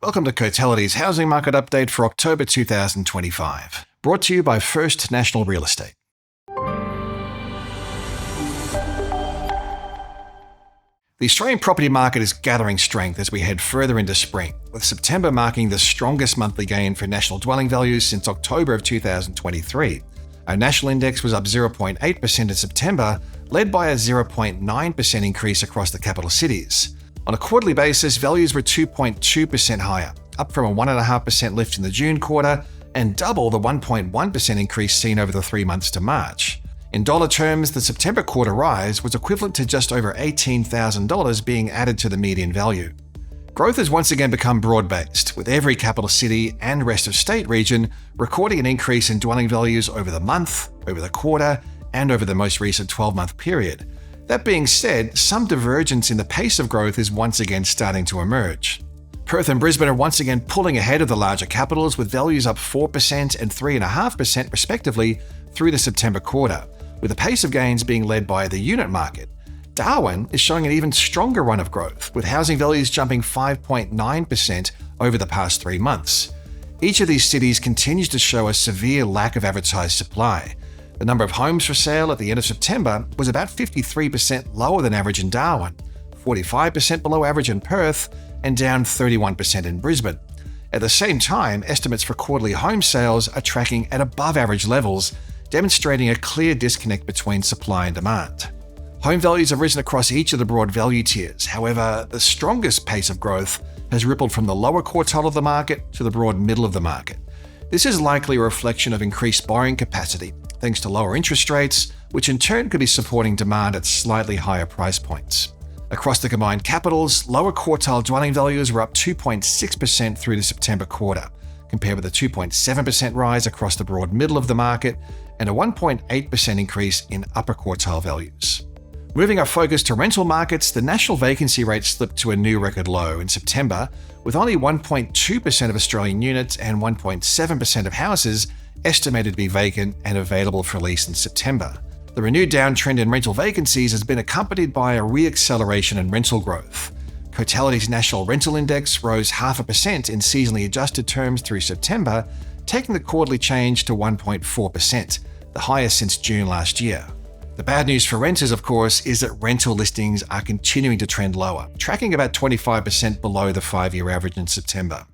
Welcome to Cotality's Housing Market Update for October 2025, brought to you by First National Real Estate. The Australian property market is gathering strength as we head further into spring, with September marking the strongest monthly gain for national dwelling values since October of 2023. Our national index was up 0.8% in September, led by a 0.9% increase across the capital cities. On a quarterly basis, values were 2.2% higher, up from a 1.5% lift in the June quarter and double the 1.1% increase seen over the 3 months to March. In dollar terms, the September quarter rise was equivalent to just over $18,000 being added to the median value. Growth has once again become broad-based, with every capital city and rest of state region recording an increase in dwelling values over the month, over the quarter, and over the most recent 12-month period. That being said, some divergence in the pace of growth is once again starting to emerge. Perth and Brisbane are once again pulling ahead of the larger capitals, with values up 4% and 3.5% respectively through the September quarter, with the pace of gains being led by the unit market. Darwin is showing an even stronger run of growth, with housing values jumping 5.9% over the past 3 months. Each of these cities continues to show a severe lack of advertised supply. The number of homes for sale at the end of September was about 53% lower than average in Darwin, 45% below average in Perth, and down 31% in Brisbane. At the same time, estimates for quarterly home sales are tracking at above average levels, demonstrating a clear disconnect between supply and demand. Home values have risen across each of the broad value tiers. However, the strongest pace of growth has rippled from the lower quartile of the market to the broad middle of the market. This is likely a reflection of increased borrowing capacity, thanks to lower interest rates, which in turn could be supporting demand at slightly higher price points. Across the combined capitals, lower quartile dwelling values were up 2.6% through the September quarter, compared with a 2.7% rise across the broad middle of the market and a 1.8% increase in upper quartile values. Moving our focus to rental markets, the national vacancy rate slipped to a new record low in September, with only 1.2% of Australian units and 1.7% of houses estimated to be vacant and available for lease in September. The renewed downtrend in rental vacancies has been accompanied by a re-acceleration in rental growth. Cotality's National Rental Index rose 0.5% in seasonally adjusted terms through September, taking the quarterly change to 1.4%, the highest since June last year. The bad news for renters, of course, is that rental listings are continuing to trend lower, tracking about 25% below the 5-year average in September.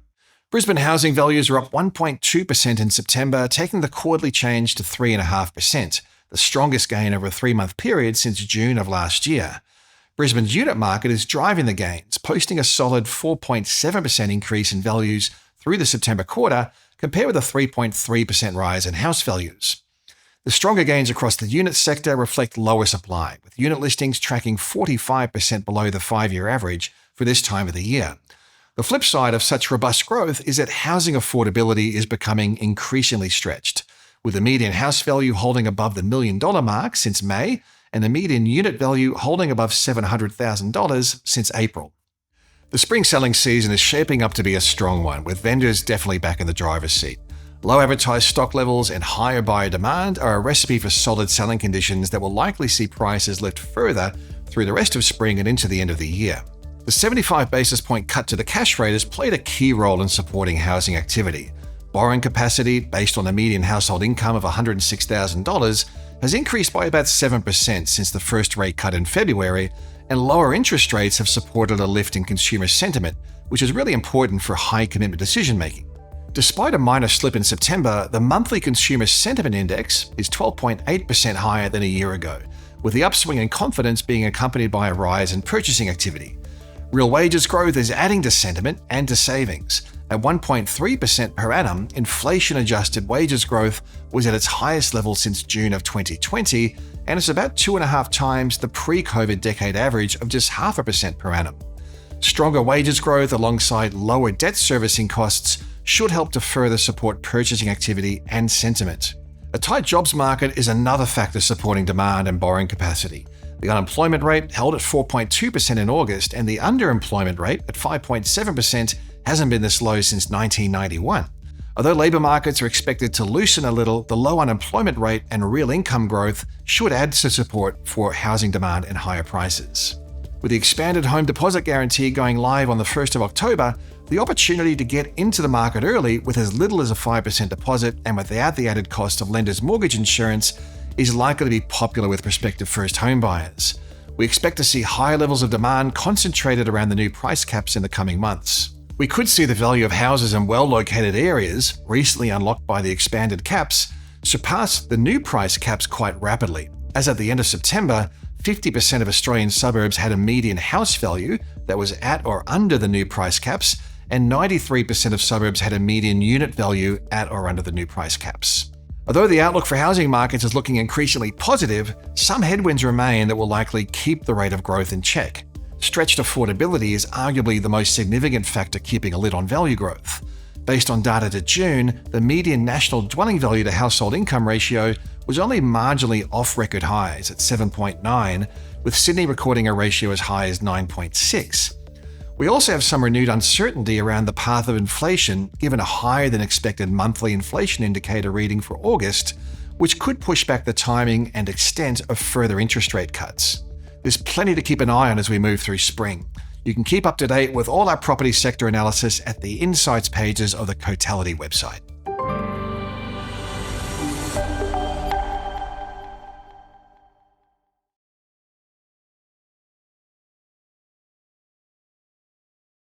Brisbane housing values are up 1.2% in September, taking the quarterly change to 3.5%, the strongest gain over a 3-month period since June of last year. Brisbane's unit market is driving the gains, posting a solid 4.7% increase in values through the September quarter, compared with a 3.3% rise in house values. The stronger gains across the unit sector reflect lower supply, with unit listings tracking 45% below the 5-year average for this time of the year. The flip side of such robust growth is that housing affordability is becoming increasingly stretched, with the median house value holding above the $1 million mark since May and the median unit value holding above $700,000 since April. The spring selling season is shaping up to be a strong one, with vendors definitely back in the driver's seat. Low advertised stock levels and higher buyer demand are a recipe for solid selling conditions that will likely see prices lift further through the rest of spring and into the end of the year. The 75 basis point cut to the cash rate has played a key role in supporting housing activity. Borrowing capacity, based on a median household income of $106,000, has increased by about 7% since the first rate cut in February, and lower interest rates have supported a lift in consumer sentiment, which is really important for high commitment decision-making. Despite a minor slip in September, the monthly consumer sentiment index is 12.8% higher than a year ago, with the upswing in confidence being accompanied by a rise in purchasing activity. Real wages growth is adding to sentiment and to savings. At 1.3% per annum, inflation-adjusted wages growth was at its highest level since June of 2020, and it's about 2.5 times the pre-COVID decade average of just 0.5% per annum. Stronger wages growth alongside lower debt servicing costs should help to further support purchasing activity and sentiment. A tight jobs market is another factor supporting demand and borrowing capacity. The unemployment rate held at 4.2% in August, and the underemployment rate at 5.7% hasn't been this low since 1991. Although labour markets are expected to loosen a little, the low unemployment rate and real income growth should add to support for housing demand and higher prices. With the expanded home deposit guarantee going live on the 1st of October, the opportunity to get into the market early with as little as a 5% deposit and without the added cost of lender's mortgage insurance is likely to be popular with prospective first home buyers. We expect to see higher levels of demand concentrated around the new price caps in the coming months. We could see the value of houses in well-located areas, recently unlocked by the expanded caps, surpass the new price caps quite rapidly. As at the end of September, 50% of Australian suburbs had a median house value that was at or under the new price caps, and 93% of suburbs had a median unit value at or under the new price caps. Although the outlook for housing markets is looking increasingly positive, some headwinds remain that will likely keep the rate of growth in check. Stretched affordability is arguably the most significant factor keeping a lid on value growth. Based on data to June, the median national dwelling value to household income ratio was only marginally off record highs at 7.9, with Sydney recording a ratio as high as 9.6. We also have some renewed uncertainty around the path of inflation, given a higher than expected monthly inflation indicator reading for August, which could push back the timing and extent of further interest rate cuts. There's plenty to keep an eye on as we move through spring. You can keep up to date with all our property sector analysis at the insights pages of the Cotality website.